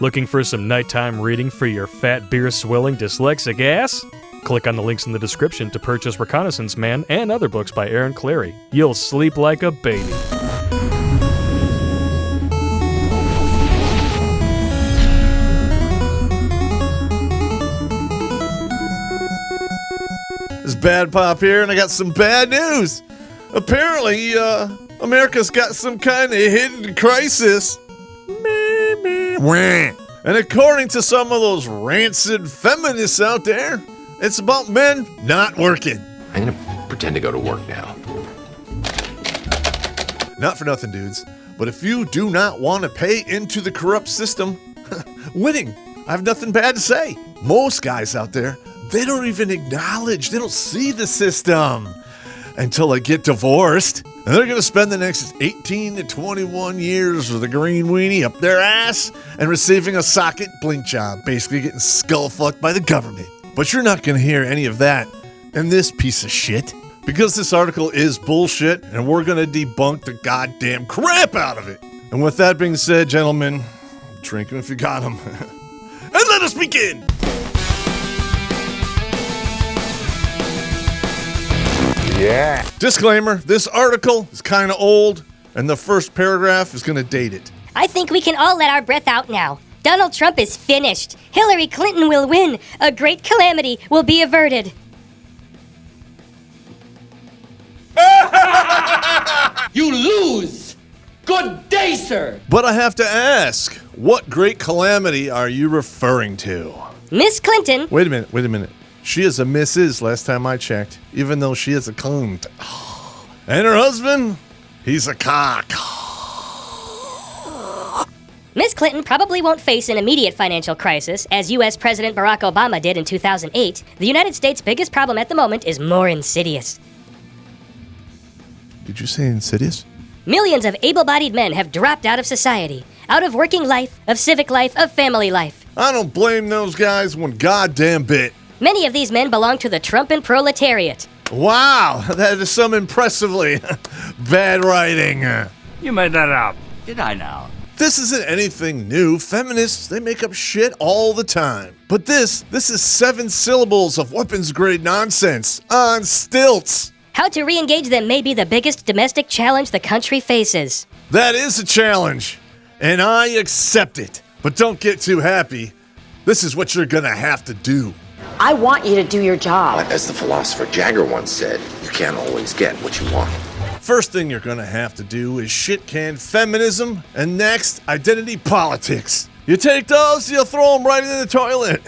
Looking for some nighttime reading for your fat beer-swilling dyslexic ass? Click on the links in the description to purchase Reconnaissance Man and other books by Aaron Clary. You'll sleep like a baby. It's Bad Pop here, and I got some bad news. Apparently, America's got some kind of hidden crisis. And according to some of those rancid feminists out there, it's about men not working. I'm gonna pretend to go to work now. Not for nothing, dudes, but if you do not want to pay into the corrupt system, winning. I have nothing bad to say. Most guys out there, they don't even acknowledge, they don't see the system until they get divorced. And they're going to spend the next 18 to 21 years with a green weenie up their ass and receiving a socket blink job, basically getting skull fucked by the government. But you're not going to hear any of that in this piece of shit, because this article is bullshit, and we're going to debunk the goddamn crap out of it. And with that being said, gentlemen, drink them if you got them. And let us begin! Yeah. Disclaimer, this article is kind of old, and the first paragraph is going to date it. I think we can all let our breath out now. Donald Trump is finished. Hillary Clinton will win. A great calamity will be averted. You lose! Good day, sir! But I have to ask, what great calamity are you referring to? Miss Clinton. Wait a minute. She is a Mrs. last time I checked, even though she is a cunt. And her husband, he's a cock. Miss Clinton probably won't face an immediate financial crisis, as U.S. President Barack Obama did in 2008. The United States' biggest problem at the moment is more insidious. Did you say insidious? Millions of able-bodied men have dropped out of society, out of working life, of civic life, of family life. I don't blame those guys one goddamn bit. Many of these men belong to the Trumpan proletariat. Wow, that is some impressively bad writing. You made that up. Did I now? This isn't anything new. Feminists, they make up shit all the time. But this is 7 syllables of weapons-grade nonsense on stilts. How to re-engage them may be the biggest domestic challenge the country faces. That is a challenge, and I accept it. But don't get too happy. This is what you're gonna have to do. I want you to do your job. As the philosopher Jagger once said, you can't always get what you want. First thing you're gonna have to do is shit-can feminism, and next, identity politics. You take those, you throw them right in the toilet.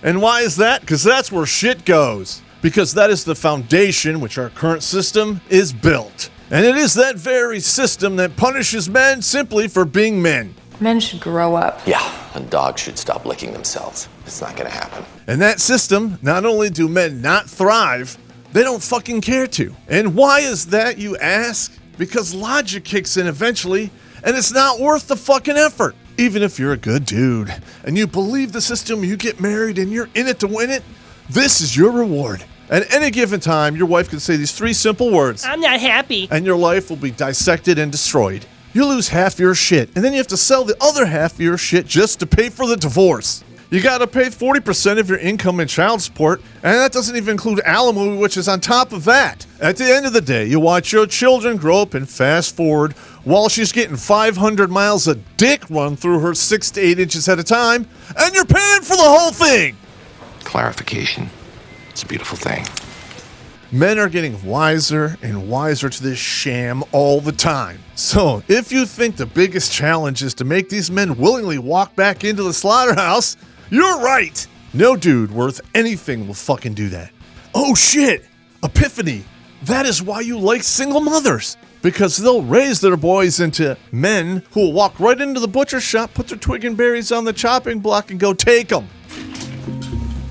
And why is that? Because that's where shit goes. Because that is the foundation which our current system is built. And it is that very system that punishes men simply for being men. Men should grow up. Yeah, and dogs should stop licking themselves. It's not gonna happen. And that system, not only do men not thrive, they don't fucking care to. And why is that, you ask? Because logic kicks in eventually, and it's not worth the fucking effort. Even if you're a good dude, and you believe the system, you get married, and you're in it to win it, this is your reward. At any given time, your wife can say these 3 simple words. I'm not happy. And your life will be dissected and destroyed. You lose half your shit, and then you have to sell the other half of your shit just to pay for the divorce. You gotta pay 40% of your income in child support, and that doesn't even include alimony, which is on top of that. At the end of the day, you watch your children grow up and fast forward while she's getting 500 miles of dick run through her 6 to 8 inches at a time, and you're paying for the whole thing. Clarification. It's a beautiful thing. Men are getting wiser and wiser to this sham all the time. So, if you think the biggest challenge is to make these men willingly walk back into the slaughterhouse, you're right. No dude worth anything will fucking do that. Oh shit! Epiphany! That is why you like single mothers. Because they'll raise their boys into men who will walk right into the butcher shop, put their twig and berries on the chopping block, and go take them.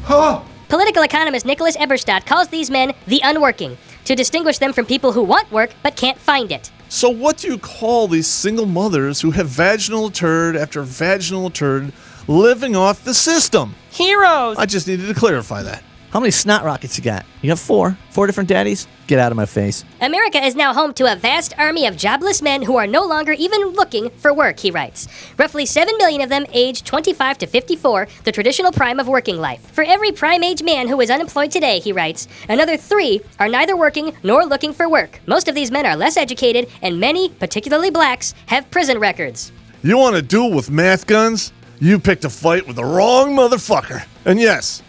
Huh? Political economist Nicholas Eberstadt calls these men the unworking, to distinguish them from people who want work but can't find it. So what do you call these single mothers who have vaginal turd after vaginal turd living off the system? Heroes! I just needed to clarify that. How many snot rockets you got? You got 4? 4 different daddies? Get out of my face. America is now home to a vast army of jobless men who are no longer even looking for work, he writes. Roughly 7 million of them aged 25 to 54, the traditional prime of working life. For every prime-age man who is unemployed today, he writes, another 3 are neither working nor looking for work. Most of these men are less educated, and many, particularly blacks, have prison records. You want to duel with math guns? You picked a fight with the wrong motherfucker. And yes,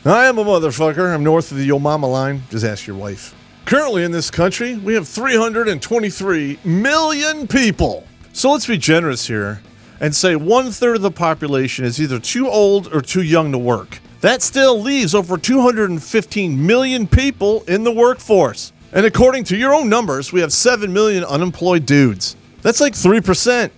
I am a motherfucker. I'm north of the Yo Mama line. Just ask your wife. Currently in this country, we have 323 million people. So let's be generous here and say 1/3 of the population is either too old or too young to work. That still leaves over 215 million people in the workforce. And according to your own numbers, we have 7 million unemployed dudes. That's like 3%.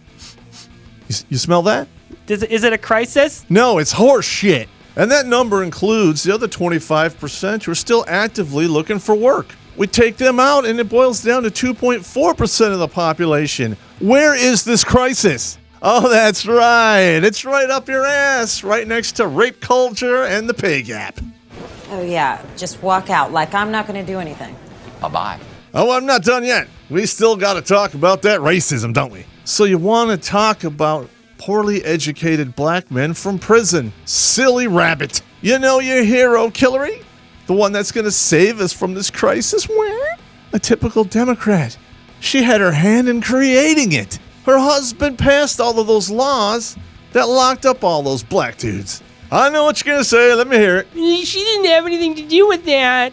You smell that? Is it a crisis? No, it's horse shit. And that number includes the other 25% who are still actively looking for work. We take them out and it boils down to 2.4% of the population. Where is this crisis? Oh, that's right. It's right up your ass, right next to rape culture and the pay gap. Oh, yeah. Just walk out like I'm not going to do anything. Bye-bye. Oh, I'm not done yet. We still got to talk about that racism, don't we? So you want to talk about poorly educated black men from prison. Silly rabbit. You know your hero, Hillary? The one that's going to save us from this crisis? Where? A typical Democrat. She had her hand in creating it. Her husband passed all of those laws that locked up all those black dudes. I know what you're going to say. Let me hear it. She didn't have anything to do with that.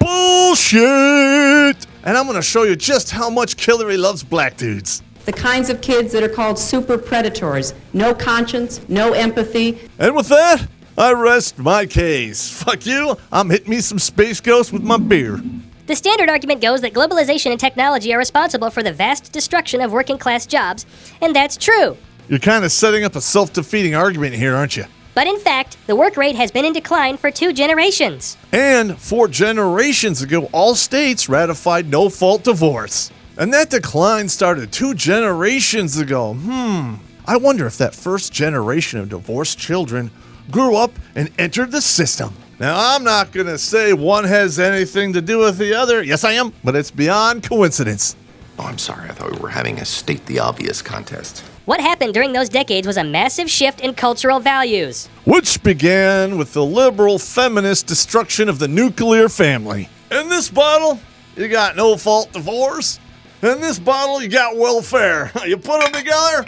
Bullshit! And I'm going to show you just how much Hillary loves black dudes. The kinds of kids that are called super predators. No conscience, no empathy. And with that, I rest my case. Fuck you. I'm hitting me some Space Ghost with my beer. The standard argument goes that globalization and technology are responsible for the vast destruction of working-class jobs, and that's true. You're kind of setting up a self-defeating argument here, aren't you? But in fact, the work rate has been in decline for 2 generations. And 4 generations ago, all states ratified no-fault divorce. And that decline started 2 generations ago. I wonder if that first generation of divorced children grew up and entered the system. Now, I'm not going to say one has anything to do with the other. Yes, I am, but it's beyond coincidence. Oh, I'm sorry. I thought we were having a state the obvious contest. What happened during those decades was a massive shift in cultural values, which began with the liberal feminist destruction of the nuclear family. In this bottle, you got no-fault divorce. In this bottle, you got welfare. You put them together,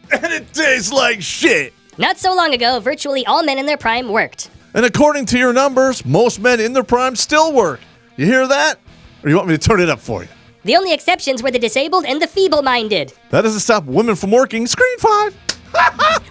and it tastes like shit. Not so long ago, virtually all men in their prime worked. And according to your numbers, most men in their prime still work. You hear that? Or you want me to turn it up for you? The only exceptions were the disabled and the feeble-minded. That doesn't stop women from working. Screen 5.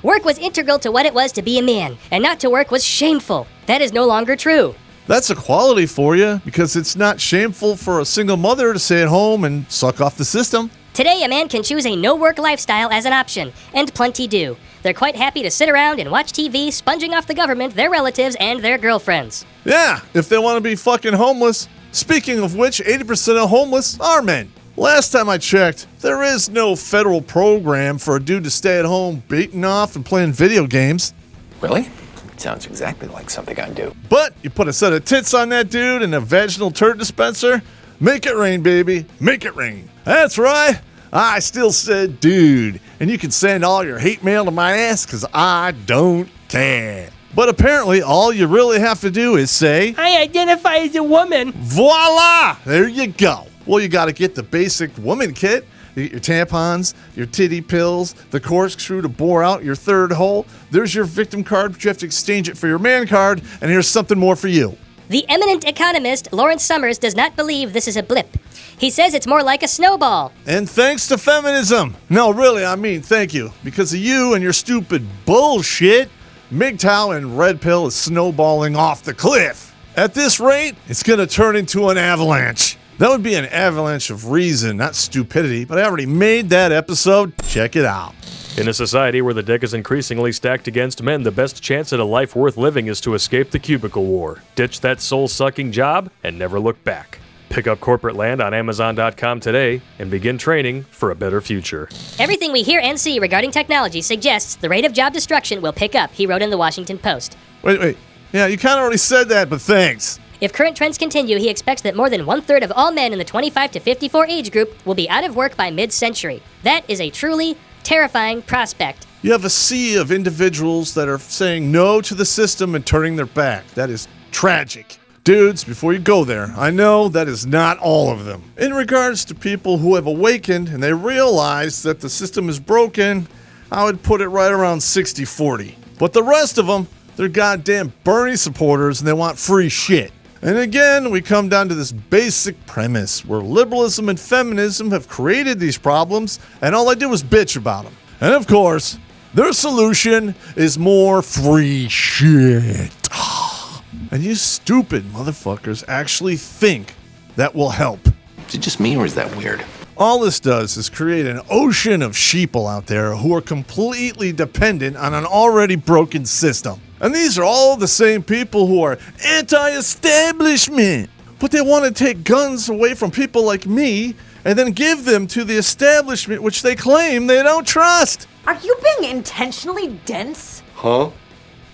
Work was integral to what it was to be a man, and not to work was shameful. That is no longer true. That's a quality for you, because it's not shameful for a single mother to stay at home and suck off the system. Today, a man can choose a no-work lifestyle as an option, and plenty do. They're quite happy to sit around and watch TV, sponging off the government, their relatives, and their girlfriends. Yeah, if they want to be fucking homeless. Speaking of which, 80% of homeless are men. Last time I checked, there is no federal program for a dude to stay at home beating off and playing video games. Really? Sounds exactly like something I'd do. But you put a set of tits on that dude and a vaginal turd dispenser, make it rain, baby. Make it rain. That's right. I still said dude. And you can send all your hate mail to my ass because I don't care. But apparently, all you really have to do is say, I identify as a woman. Voila! There you go. Well, you got to get the basic woman kit. You get your tampons, your titty pills, the corkscrew to bore out your third hole. There's your victim card, but you have to exchange it for your man card. And here's something more for you. The eminent economist Lawrence Summers does not believe this is a blip. He says it's more like a snowball. And thanks to feminism. No, really, I mean, thank you. Because of you and your stupid bullshit, MGTOW and Red Pill is snowballing off the cliff. At this rate, it's going to turn into an avalanche. That would be an avalanche of reason, not stupidity, but I already made that episode. Check it out. In a society where the deck is increasingly stacked against men, the best chance at a life worth living is to escape the cubicle war. Ditch that soul-sucking job and never look back. Pick up corporate land on Amazon.com today and begin training for a better future. Everything we hear and see regarding technology suggests the rate of job destruction will pick up, he wrote in the Washington Post. Wait. Yeah, you kind of already said that, but thanks. If current trends continue, he expects that more than 1/3 of all men in the 25 to 54 age group will be out of work by mid-century. That is a truly terrifying prospect. You have a sea of individuals that are saying no to the system and turning their back. That is tragic. Dudes, before you go there, I know that is not all of them. In regards to people who have awakened and they realize that the system is broken, I would put it right around 60-40. But the rest of them, they're goddamn Bernie supporters and they want free shit. And again, we come down to this basic premise where liberalism and feminism have created these problems, and all I do is bitch about them. And of course, their solution is more free shit. And you stupid motherfuckers actually think that will help. Is it just me or is that weird? All this does is create an ocean of sheeple out there who are completely dependent on an already broken system. And these are all the same people who are anti-establishment. But they want to take guns away from people like me and then give them to the establishment which they claim they don't trust. Are you being intentionally dense? Huh?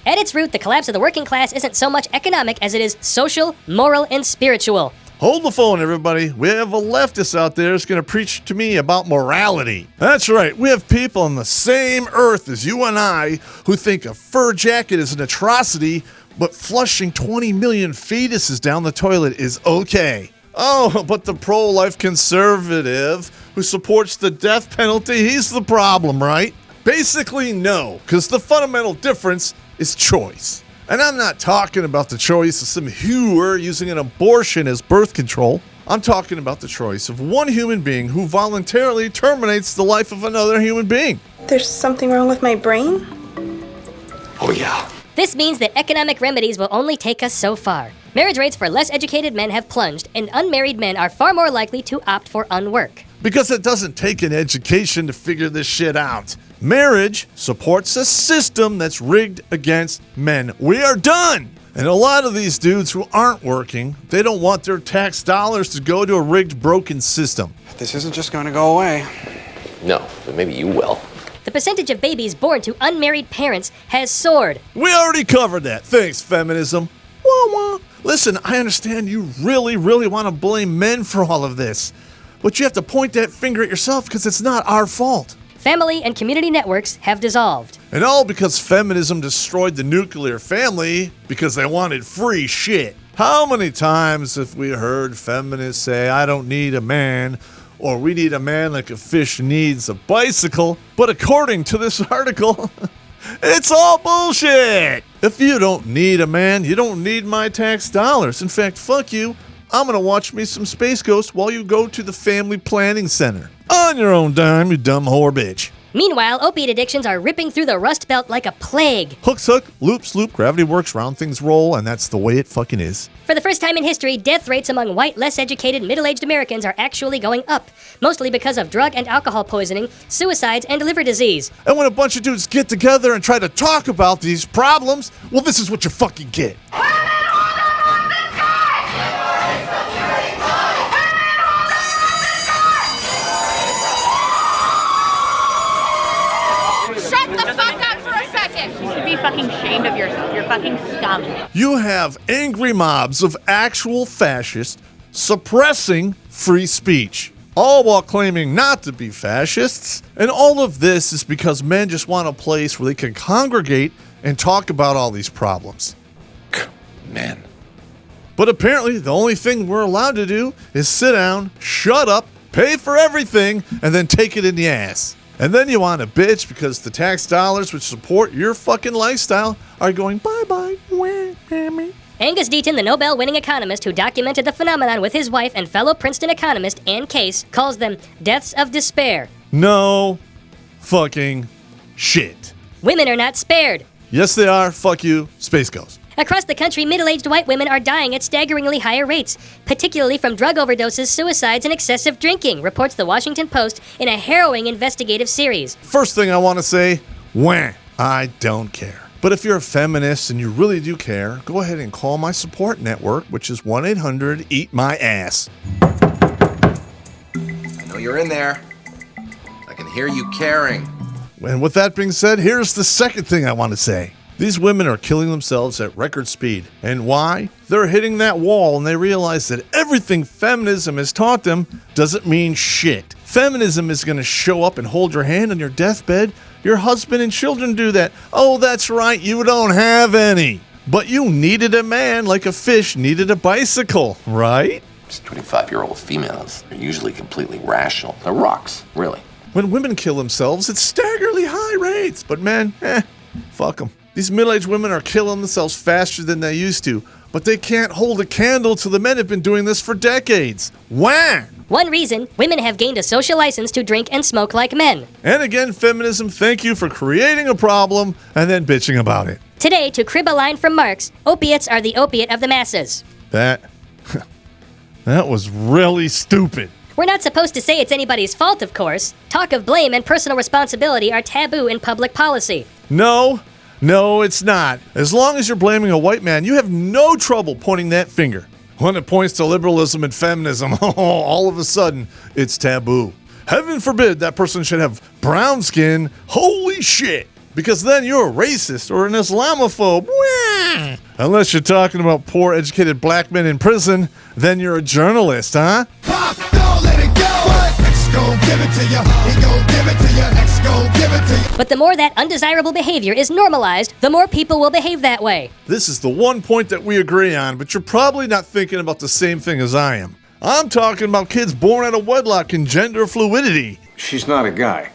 At its root, the collapse of the working class isn't so much economic as it is social, moral, and spiritual. Hold the phone, everybody. We have a leftist out there that's going to preach to me about morality. That's right. We have people on the same earth as you and I who think a fur jacket is an atrocity, but flushing 20 million fetuses down the toilet is okay. Oh, but the pro-life conservative who supports the death penalty, he's the problem, right? Basically, no, because the fundamental difference is choice. And I'm not talking about the choice of some hewer using an abortion as birth control. I'm talking about the choice of one human being who voluntarily terminates the life of another human being. There's something wrong with my brain? Oh, yeah. This means that economic remedies will only take us so far. Marriage rates for less educated men have plunged, and unmarried men are far more likely to opt for unwork. Because it doesn't take an education to figure this shit out. Marriage supports a system that's rigged against men. We are done! And a lot of these dudes who aren't working, they don't want their tax dollars to go to a rigged, broken system. This isn't just going to go away. No, but maybe you will. The percentage of babies born to unmarried parents has soared. We already covered that. Thanks, feminism. Wah wah. Listen, I understand you really want to blame men for all of this. But you have to point that finger at yourself because it's not our fault. Family and community networks have dissolved. And all because feminism destroyed the nuclear family because they wanted free shit. How many times have we heard feminists say, I don't need a man, or we need a man like a fish needs a bicycle? But according to this article, it's all bullshit. If you don't need a man, you don't need my tax dollars. In fact, fuck you. I'm going to watch me some Space Ghost while you go to the Family Planning Center. On your own dime, you dumb whore bitch. Meanwhile, opiate addictions are ripping through the Rust Belt like a plague. Hooks hook, loops loop, gravity works, round things roll, and that's the way it fucking is. For the first time in history, death rates among white, less educated, middle-aged Americans are actually going up, mostly because of drug and alcohol poisoning, suicides, and liver disease. And when a bunch of dudes get together and try to talk about these problems, well, this is what you fucking get. Fucking ashamed of yourself. You're fucking scum. You have angry mobs of actual fascists suppressing free speech, all while claiming not to be fascists. And all of this is because men just want a place where they can congregate and talk about all these problems. Man. But apparently the only thing we're allowed to do is sit down, shut up, pay for everything, and then take it in the ass. And then you want to bitch because the tax dollars which support your fucking lifestyle are going bye-bye. Angus Deaton, the Nobel-winning economist who documented the phenomenon with his wife and fellow Princeton economist Ann Case, calls them deaths of despair. No fucking shit. Women are not spared. Yes, they are. Fuck you. Space Ghost. Across the country, middle-aged white women are dying at staggeringly higher rates, particularly from drug overdoses, suicides, and excessive drinking, reports the Washington Post in a harrowing investigative series. First thing I want to say, I don't care. But if you're a feminist and you really do care, go ahead and call my support network, which is 1-800-EAT-MY-ASS. I know you're in there. I can hear you caring. And with that being said, here's the second thing I want to say. These women are killing themselves at record speed. And why? They're hitting that wall and they realize that everything feminism has taught them doesn't mean shit. Feminism is going to show up and hold your hand on your deathbed. Your husband and children do that. Oh, that's right, you don't have any. But you needed a man like a fish needed a bicycle, right? These 25-year-old females are usually completely rational. They're rocks, really. When women kill themselves, it's staggeringly high rates. But men, fuck them. These middle-aged women are killing themselves faster than they used to. But they can't hold a candle to the men who've been doing this for decades. Why? One reason, women have gained a social license to drink and smoke like men. And again, feminism, thank you for creating a problem and then bitching about it. Today, to crib a line from Marx, opiates are the opiate of the masses. That was really stupid. We're not supposed to say it's anybody's fault, of course. Talk of blame and personal responsibility are taboo in public policy. No, it's not. As long as you're blaming a white man, you have no trouble pointing that finger. When it points to liberalism and feminism, all of a sudden, it's taboo. Heaven forbid that person should have brown skin. Holy shit. Because then you're a racist or an Islamophobe. Wah! Unless you're talking about poor educated black men in prison, then you're a journalist, huh? Pop, don't let it go. X gon' give it to you. He gon' give it to you. X gon' give it to you. But the more that undesirable behavior is normalized, the more people will behave that way. This is the one point that we agree on, but you're probably not thinking about the same thing as I am. I'm talking about kids born out of wedlock and gender fluidity. She's not a guy.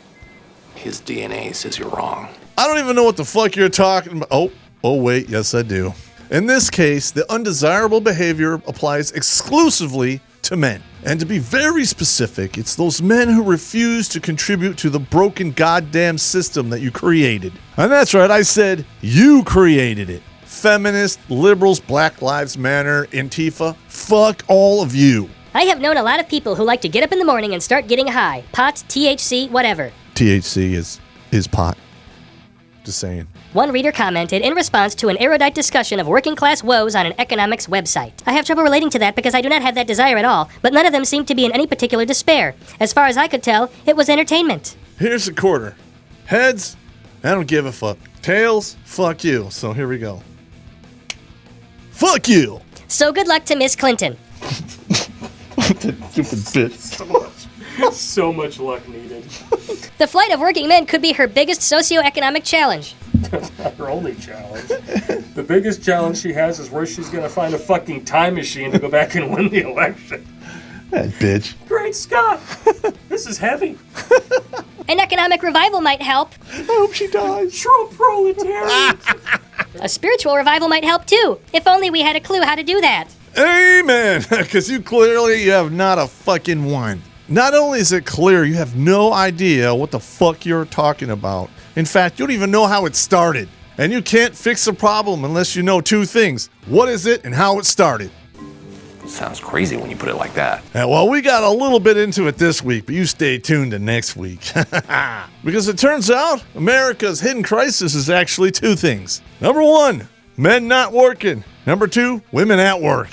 His DNA says you're wrong. I don't even know what the fuck you're talking about. Oh wait, yes I do. In this case, the undesirable behavior applies exclusively to men. And to be very specific, it's those men who refuse to contribute to the broken goddamn system that you created. And that's right, I said you created it. Feminists, liberals, Black Lives Matter, Antifa, fuck all of you. I have known a lot of people who like to get up in the morning and start getting high. Pot, THC, whatever. THC is pot. Just saying. One reader commented in response to an erudite discussion of working class woes on an economics website. I have trouble relating to that because I do not have that desire at all, but none of them seemed to be in any particular despair. As far as I could tell, it was entertainment. Here's a quarter. Heads, I don't give a fuck. Tails, fuck you. So here we go. Fuck you! So good luck to Miss Clinton. That stupid bitch. So much luck needed. The flight of working men could be her biggest socioeconomic challenge. That's not her only challenge. The biggest challenge she has is where she's gonna find a fucking time machine to go back and win the election. That bitch. Great Scott! This is heavy. An economic revival might help. I hope she dies. True proletariat. A spiritual revival might help too, if only we had a clue how to do that. Amen! Because you clearly have not a fucking one. Not only is it clear you have no idea what the fuck you're talking about. In fact, you don't even know how it started. And you can't fix a problem unless you know two things. What is it and how it started? Sounds crazy when you put it like that. Well, we got a little bit into it this week, but you stay tuned to next week. Because it turns out America's hidden crisis is actually two things. Number one, men not working. Number two, women at work.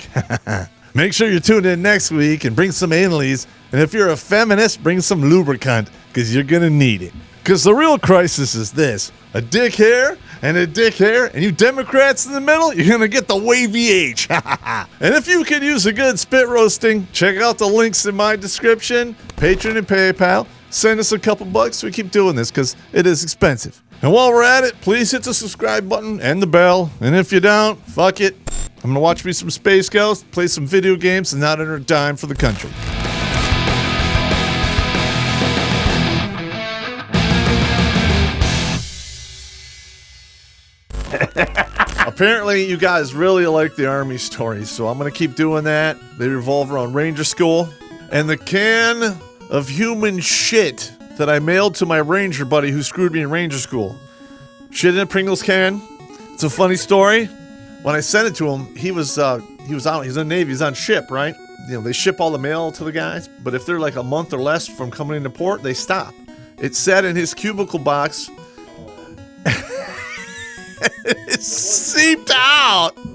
Make sure you tune in next week and bring some Ainleys. And if you're a feminist, bring some lubricant, because you're going to need it. Because the real crisis is this. A dick hair and a dick hair, and you Democrats in the middle, you're going to get the wavy H. And if you could use a good spit roasting, check out the links in my description, Patreon and PayPal. Send us a couple bucks so we keep doing this, because it is expensive. And while we're at it, please hit the subscribe button and the bell. And if you don't, fuck it. I'm going to watch me some Space Ghost, play some video games, and not earn a dime for the country. Apparently, you guys really like the Army stories, so I'm going to keep doing that. They revolve around Ranger School. And the can of human shit that I mailed to my Ranger buddy who screwed me in Ranger School. Shit in a Pringles can. It's a funny story. When I sent it to him, he was out. He's in the Navy. He's on ship, right? You know, they ship all the mail to the guys, but if they're like a month or less from coming into port, they stop. It sat in his cubicle box. It seeped out.